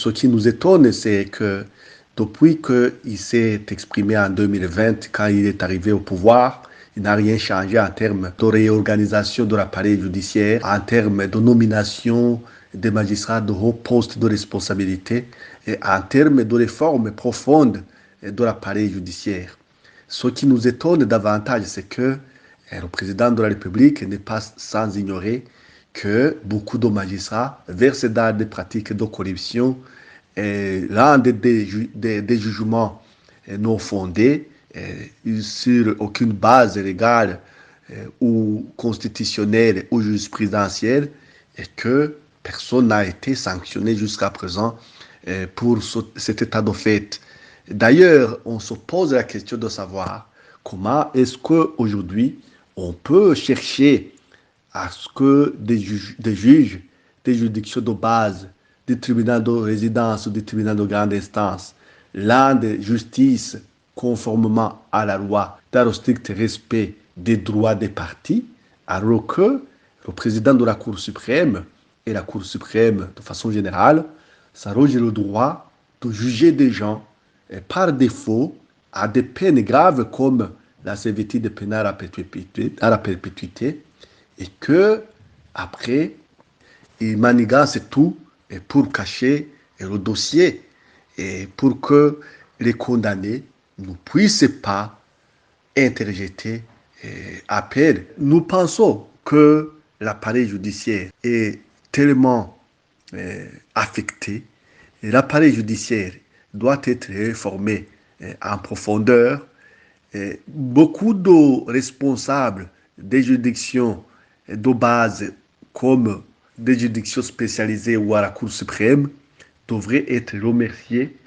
ce qui nous étonne, c'est que depuis qu'il s'est exprimé en 2020, quand il est arrivé au pouvoir, il n'a rien changé en termes de réorganisation de l'appareil judiciaire, en termes de nomination des magistrats de hauts postes de responsabilité et en termes de réformes profondes de l'appareil judiciaire. Ce qui nous étonne davantage, c'est que le président de la République n'est pas sans ignorer que beaucoup de magistrats versent dans des pratiques de corruption et rendent des jugements non fondés sur aucune base légale ou constitutionnelle ou jurisprudentielle et que personne n'a été sanctionné jusqu'à présent pour cet état de fait. D'ailleurs, on se pose la question de savoir comment est-ce qu'aujourd'hui on peut chercher à ce que des juges, des juridictions de base, des tribunaux de résidence ou des tribunaux de grande instance rendent justice conformément à la loi dans le strict respect des droits des parties, alors que le président de la Cour suprême et la Cour suprême de façon générale s'arrogent le droit de juger des gens par défaut à des peines graves comme la servitude pénale à la perpétuité et que après il manigance tout pour cacher le dossier et pour que les condamnés ne puissent pas interjeter appel. Nous pensons que l'appareil judiciaire est tellement affecté et l'appareil judiciaire doit être réformé en profondeur. Beaucoup de responsables des juridictions de base comme des juridictions spécialisées ou à la Cour suprême devraient être remerciés